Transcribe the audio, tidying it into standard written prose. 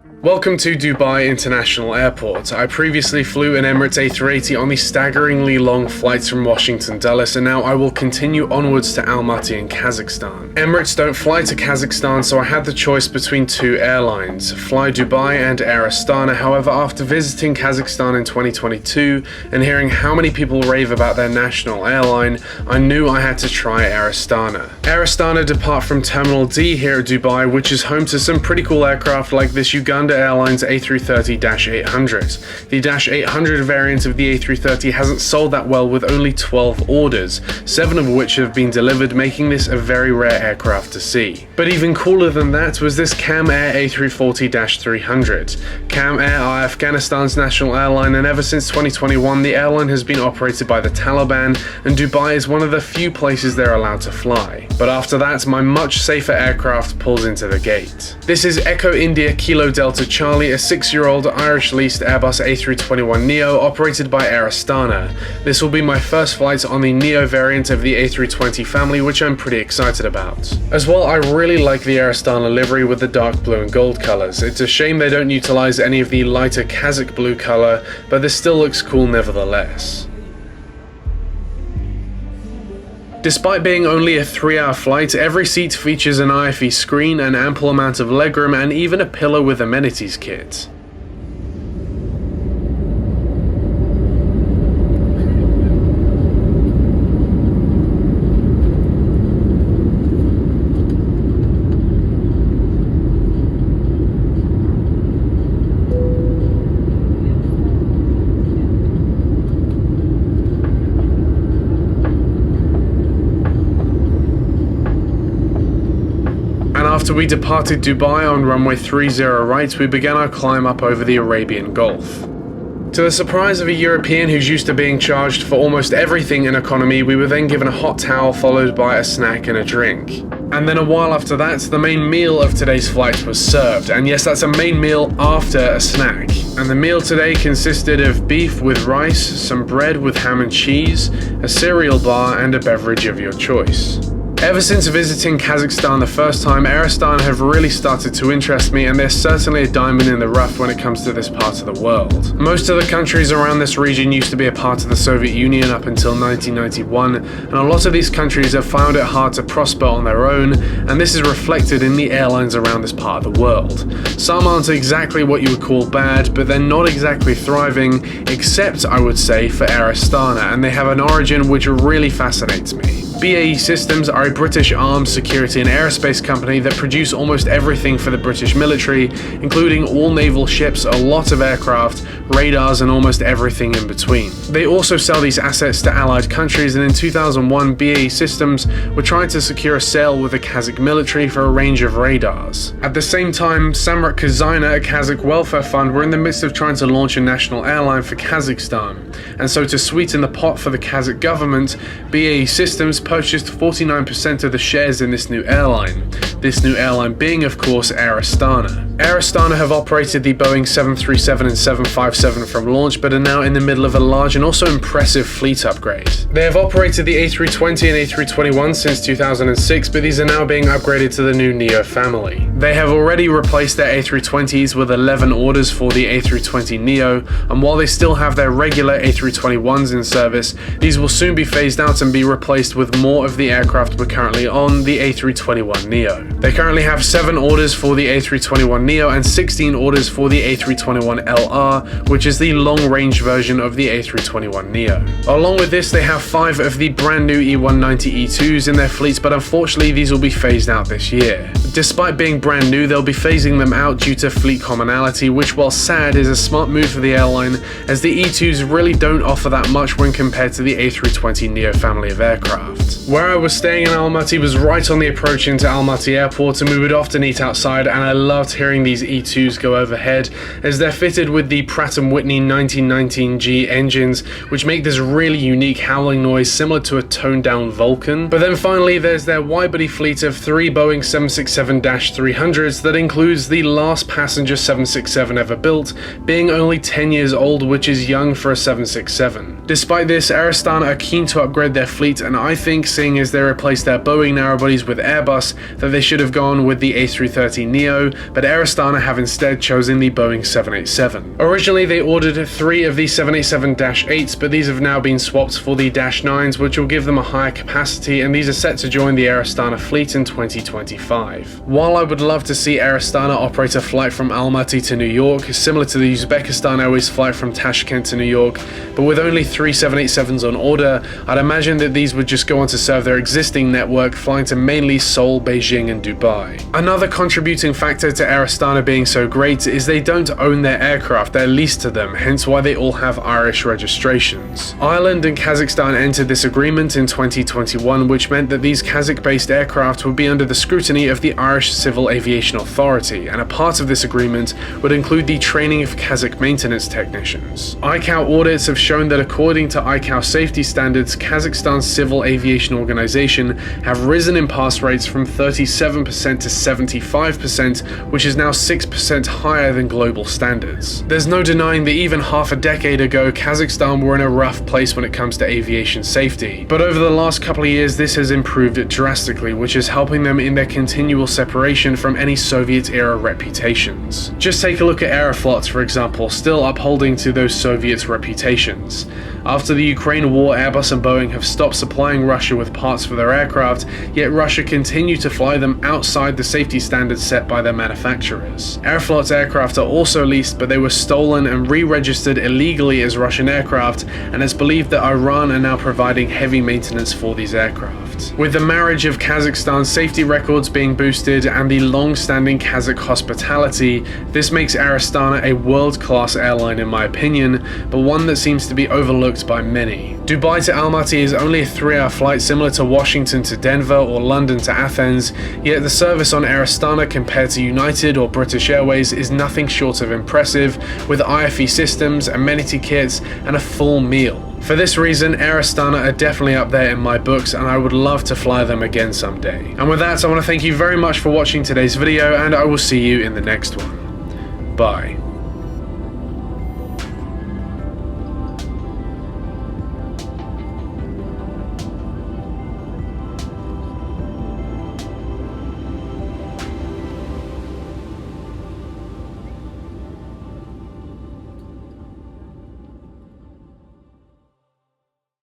Welcome to Dubai International Airport. I previously flew an Emirates A380 on the staggeringly long flights from Washington Dulles, and now I will continue onwards to Almaty in Kazakhstan. Emirates don't fly to Kazakhstan, so I had the choice between two airlines, Fly Dubai and Air Astana. However, after visiting Kazakhstan in 2022 and hearing how many people rave about their national airline, I knew I had to try Air Astana. Air Astana depart from Terminal D here at Dubai, which is home to some pretty cool aircraft like this Uganda Airlines A330-800. The -800 variant of the A330 hasn't sold that well, with only 12 orders, 7 of which have been delivered, making this a very rare aircraft to see. But even cooler than that was this Cam Air A340-300. Cam Air are Afghanistan's national airline, and ever since 2021 the airline has been operated by the Taliban, and Dubai is one of the few places they're allowed to fly. But after that, my much safer aircraft pulls into the gate. This is Echo India Kilo Delta Charlie, a 6-year-old Irish-leased Airbus A321Neo operated by Air Astana. This will be my first flight on the Neo variant of the A320 family, which I'm pretty excited about. As well, I really like the Air Astana livery with the dark blue and gold colours. It's a shame they don't utilise any of the lighter Kazakh blue colour, but this still looks cool nevertheless. Despite being only a 3-hour flight, every seat features an IFE screen, an ample amount of legroom, and even a pillow with amenities kit. After we departed Dubai on runway 30 right, we began our climb up over the Arabian Gulf. To the surprise of a European who's used to being charged for almost everything in economy, we were then given a hot towel followed by a snack and a drink. And then a while after that, the main meal of today's flight was served. And yes, that's a main meal after a snack. And the meal today consisted of beef with rice, some bread with ham and cheese, a cereal bar, and a beverage of your choice. Ever since visiting Kazakhstan the first time, Air Astana have really started to interest me, and they're certainly a diamond in the rough when it comes to this part of the world. Most of the countries around this region used to be a part of the Soviet Union up until 1991, and a lot of these countries have found it hard to prosper on their own, and this is reflected in the airlines around this part of the world. Some aren't exactly what you would call bad, but they're not exactly thriving, except, I would say, for Air Astana, and they have an origin which really fascinates me. BAE Systems are a British armed security and aerospace company that produce almost everything for the British military, including all naval ships, a lot of aircraft, radars, and almost everything in between. They also sell these assets to allied countries, and in 2001 BAE Systems were trying to secure a sale with the Kazakh military for a range of radars. At the same time, Samrat Kazina, a Kazakh welfare fund, were in the midst of trying to launch a national airline for Kazakhstan, and so to sweeten the pot for the Kazakh government, BAE Systems purchased 49% of the shares in this new airline. This new airline being, of course, Air Astana. Air Astana have operated the Boeing 737 and 757 from launch, but are now in the middle of a large and also impressive fleet upgrade. They have operated the A320 and A321 since 2006, but these are now being upgraded to the new Neo family. They have already replaced their A320s with 11 orders for the A320Neo, and while they still have their regular A321s in service, these will soon be phased out and be replaced with more of the aircraft we're currently on, the A321Neo. They currently have 7 orders for the A321Neo and 16 orders for the A321LR, which is the long-range version of the A321Neo. Along with this, they have 5 of the brand new E190-E2s in their fleets, but unfortunately these will be phased out this year. Despite being brand new, they'll be phasing them out due to fleet commonality, which, while sad, is a smart move for the airline, as the E2s really don't offer that much when compared to the A320Neo family of aircraft. Where I was staying in Almaty was right on the approach into Almaty Airport, and we would often eat outside, and I loved hearing these E2s go overhead, as they're fitted with the Pratt & Whitney 1919G engines, which make this really unique howling noise similar to a toned-down Vulcan. But then finally, there's their wide-body fleet of 3 Boeing 767-300s that includes the last passenger 767 ever built, being only 10 years old, which is young for a 767. Despite this, Air Astana are keen to upgrade their fleet, and I think think, seeing as they replaced their Boeing narrowbodies with Airbus, that they should have gone with the A330Neo, but Air Astana have instead chosen the Boeing 787. Originally, they ordered 3 of the 787-8s, but these have now been swapped for the -9s, which will give them a higher capacity, and these are set to join the Air Astana fleet in 2025. While I would love to see Air Astana operate a flight from Almaty to New York, similar to the Uzbekistan Airways flight from Tashkent to New York, but with only 3 787s on order, I'd imagine that these would just go on to serve their existing network, flying to mainly Seoul, Beijing, and Dubai. Another contributing factor to Air Astana being so great is they don't own their aircraft, they're leased to them, hence why they all have Irish registrations. Ireland and Kazakhstan entered this agreement in 2021, which meant that these Kazakh-based aircraft would be under the scrutiny of the Irish Civil Aviation Authority, and a part of this agreement would include the training of Kazakh maintenance technicians. ICAO audits have shown that according to ICAO safety standards, Kazakhstan's Civil Aviation Organization have risen in pass rates from 37% to 75%, which is now 6% higher than global standards. There's no denying that even half a decade ago, Kazakhstan were in a rough place when it comes to aviation safety, but over the last couple of years this has improved drastically, which is helping them in their continual separation from any Soviet-era reputations. Just take a look at Aeroflot, for example, still upholding to those Soviet reputations. After the Ukraine war, Airbus and Boeing have stopped supplying Russia with parts for their aircraft, yet Russia continued to fly them outside the safety standards set by their manufacturers. Aeroflot's aircraft are also leased, but they were stolen and re-registered illegally as Russian aircraft, and it's believed that Iran are now providing heavy maintenance for these aircraft. With the marriage of Kazakhstan's safety records being boosted and the long-standing Kazakh hospitality, this makes Air Astana a world-class airline in my opinion, but one that seems to be overlooked by many. Dubai to Almaty is only a 3-hour flight similar to Washington to Denver or London to Athens, yet the service on Air Astana compared to United or British Airways is nothing short of impressive, with IFE systems, amenity kits, and a full meal. For this reason, Air Astana are definitely up there in my books, and I would love to fly them again someday. And with that, I want to thank you very much for watching today's video, and I will see you in the next one. Bye.